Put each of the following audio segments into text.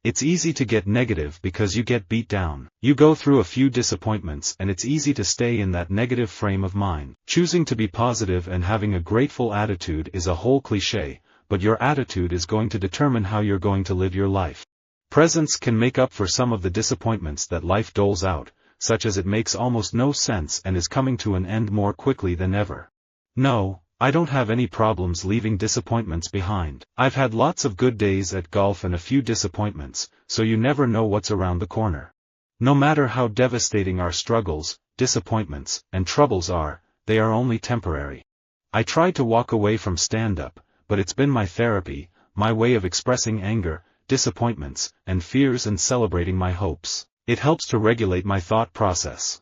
It's easy to get negative because you get beat down. You go through a few disappointments and it's easy to stay in that negative frame of mind. Choosing to be positive and having a grateful attitude is a whole cliché, but your attitude is going to determine how you're going to live your life. Presence can make up for some of the disappointments that life doles out, such as it makes almost no sense and is coming to an end more quickly than ever. No, I don't have any problems leaving disappointments behind. I've had lots of good days at golf and a few disappointments, so you never know what's around the corner. No matter how devastating our struggles, disappointments, and troubles are, they are only temporary. I tried to walk away from stand-up, but it's been my therapy, my way of expressing anger, disappointments, and fears and celebrating my hopes. It helps to regulate my thought process.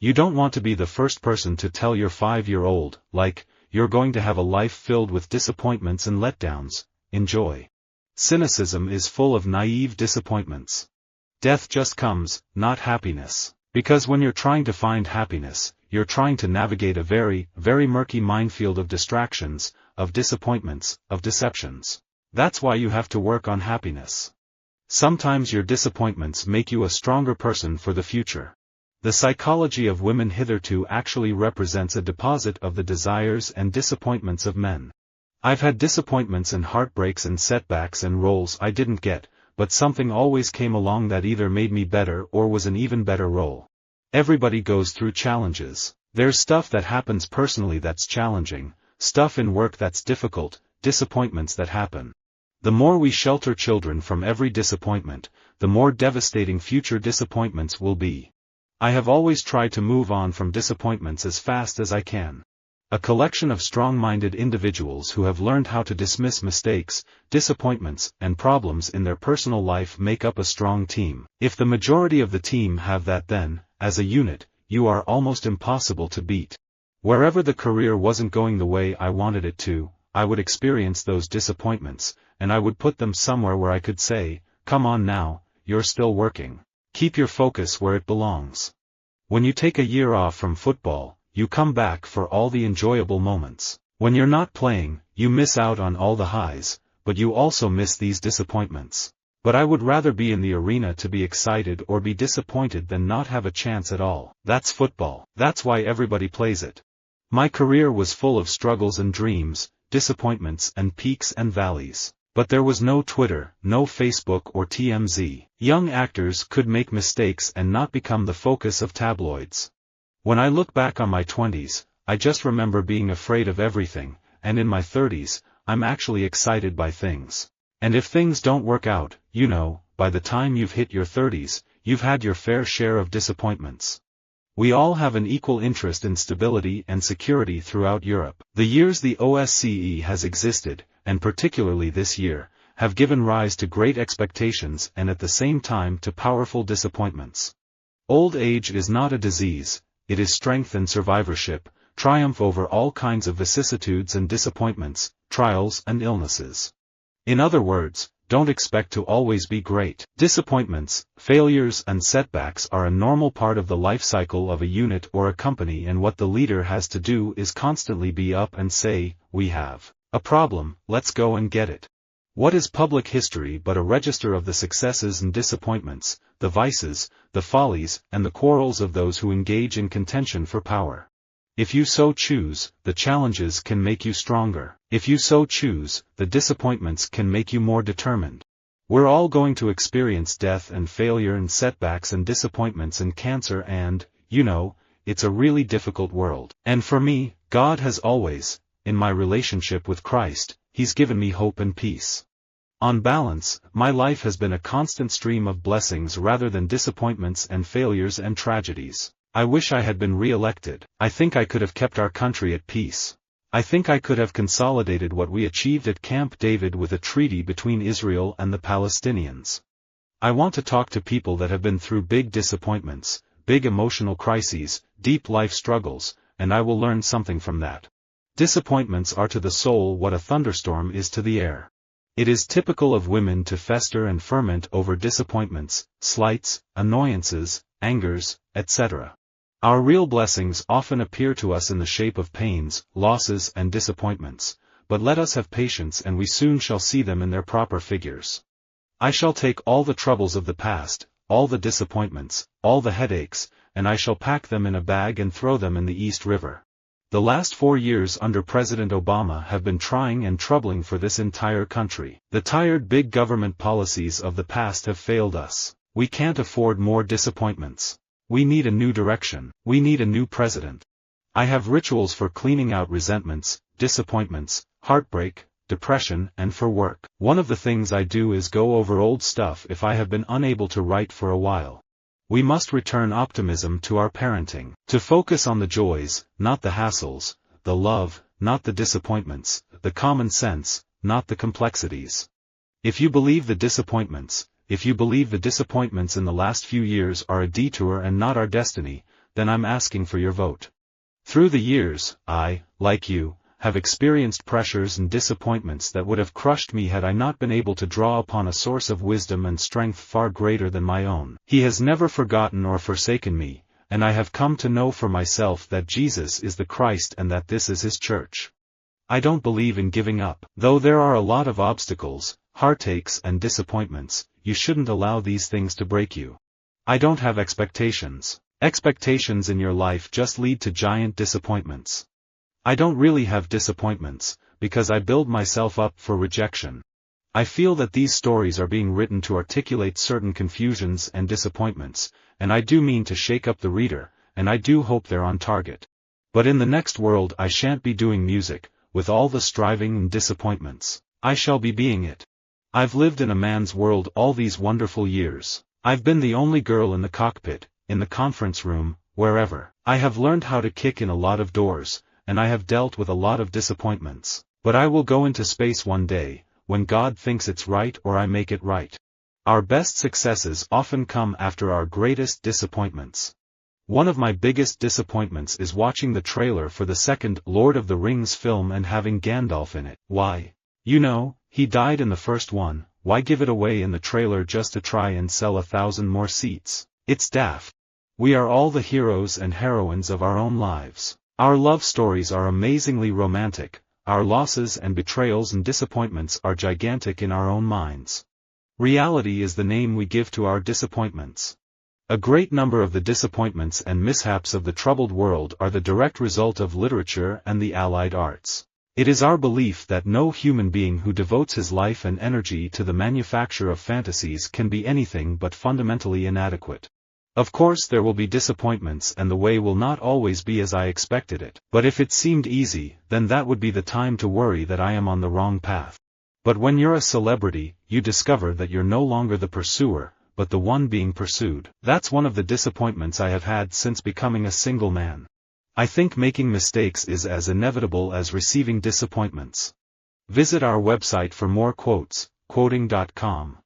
You don't want to be the first person to tell your 5-year-old, like, you're going to have a life filled with disappointments and letdowns. Enjoy. Cynicism is full of naive disappointments. Death just comes, not happiness. Because when you're trying to find happiness, you're trying to navigate a very, very murky minefield of distractions, of disappointments, of deceptions. That's why you have to work on happiness. Sometimes your disappointments make you a stronger person for the future. The psychology of women hitherto actually represents a deposit of the desires and disappointments of men. I've had disappointments and heartbreaks and setbacks and roles I didn't get, but something always came along that either made me better or was an even better role. Everybody goes through challenges. There's stuff that happens personally that's challenging, stuff in work that's difficult, disappointments that happen. The more we shelter children from every disappointment, the more devastating future disappointments will be. I have always tried to move on from disappointments as fast as I can. A collection of strong-minded individuals who have learned how to dismiss mistakes, disappointments, and problems in their personal life make up a strong team. If the majority of the team have that, then, as a unit, you are almost impossible to beat. Wherever the career wasn't going the way I wanted it to, I would experience those disappointments, and I would put them somewhere where I could say, "Come on now, you're still working. Keep your focus where it belongs." When you take a year off from football, you come back for all the enjoyable moments. When you're not playing, you miss out on all the highs, but you also miss these disappointments. But I would rather be in the arena to be excited or be disappointed than not have a chance at all. That's football. That's why everybody plays it. My career was full of struggles and dreams, disappointments and peaks and valleys. But there was no Twitter, no Facebook or TMZ. Young actors could make mistakes and not become the focus of tabloids. When I look back on my 20s, I just remember being afraid of everything, and in my 30s, I'm actually excited by things. And if things don't work out, you know, by the time you've hit your 30s, you've had your fair share of disappointments. We all have an equal interest in stability and security throughout Europe. The years the OSCE has existed, and particularly this year, have given rise to great expectations and at the same time to powerful disappointments. Old age is not a disease, it is strength and survivorship, triumph over all kinds of vicissitudes and disappointments, trials and illnesses. In other words, don't expect to always be great. Disappointments, failures and setbacks are a normal part of the life cycle of a unit or a company, and what the leader has to do is constantly be up and say, "We have a problem, let's go and get it." What is public history but a register of the successes and disappointments, the vices, the follies, and the quarrels of those who engage in contention for power? If you so choose, the challenges can make you stronger. If you so choose, the disappointments can make you more determined. We're all going to experience death and failure and setbacks and disappointments and cancer and, you know, it's a really difficult world. And for me, God has always, in my relationship with Christ, He's given me hope and peace. On balance, my life has been a constant stream of blessings rather than disappointments and failures and tragedies. I wish I had been re-elected. I think I could have kept our country at peace. I think I could have consolidated what we achieved at Camp David with a treaty between Israel and the Palestinians. I want to talk to people that have been through big disappointments, big emotional crises, deep life struggles, and I will learn something from that. Disappointments are to the soul what a thunderstorm is to the air. It is typical of women to fester and ferment over disappointments, slights, annoyances, angers, etc. Our real blessings often appear to us in the shape of pains, losses and disappointments, but let us have patience and we soon shall see them in their proper figures. I shall take all the troubles of the past, all the disappointments, all the headaches, and I shall pack them in a bag and throw them in the East River. The last 4 years under President Obama have been trying and troubling for this entire country. The tired big government policies of the past have failed us. We can't afford more disappointments. We need a new direction. We need a new president. I have rituals for cleaning out resentments, disappointments, heartbreak, depression, and for work. One of the things I do is go over old stuff if I have been unable to write for a while. We must return optimism to our parenting. To focus on the joys, not the hassles, the love, not the disappointments, the common sense, not the complexities. If you believe the disappointments in the last few years are a detour and not our destiny, then I'm asking for your vote. Through the years, I, like you, have experienced pressures and disappointments that would have crushed me had I not been able to draw upon a source of wisdom and strength far greater than my own. He has never forgotten or forsaken me, and I have come to know for myself that Jesus is the Christ and that this is his church. I don't believe in giving up. Though there are a lot of obstacles, heartaches and disappointments, you shouldn't allow these things to break you. I don't have expectations. Expectations in your life just lead to giant disappointments. I don't really have disappointments, because I build myself up for rejection. I feel that these stories are being written to articulate certain confusions and disappointments, and I do mean to shake up the reader, and I do hope they're on target. But in the next world I shan't be doing music, with all the striving and disappointments. I shall be being it. I've lived in a man's world all these wonderful years. I've been the only girl in the cockpit, in the conference room, wherever. I have learned how to kick in a lot of doors, and I have dealt with a lot of disappointments. But I will go into space one day, when God thinks it's right or I make it right. Our best successes often come after our greatest disappointments. One of my biggest disappointments is watching the trailer for the second Lord of the Rings film and having Gandalf in it. Why? You know, he died in the first one, why give it away in the trailer just to try and sell 1,000 more seats? It's daft. We are all the heroes and heroines of our own lives. Our love stories are amazingly romantic, our losses and betrayals and disappointments are gigantic in our own minds. Reality is the name we give to our disappointments. A great number of the disappointments and mishaps of the troubled world are the direct result of literature and the allied arts. It is our belief that no human being who devotes his life and energy to the manufacture of fantasies can be anything but fundamentally inadequate. Of course there will be disappointments and the way will not always be as I expected it, but if it seemed easy, then that would be the time to worry that I am on the wrong path. But when you're a celebrity, you discover that you're no longer the pursuer, but the one being pursued. That's one of the disappointments I have had since becoming a single man. I think making mistakes is as inevitable as receiving disappointments. Visit our website for more quotes, quoting.com.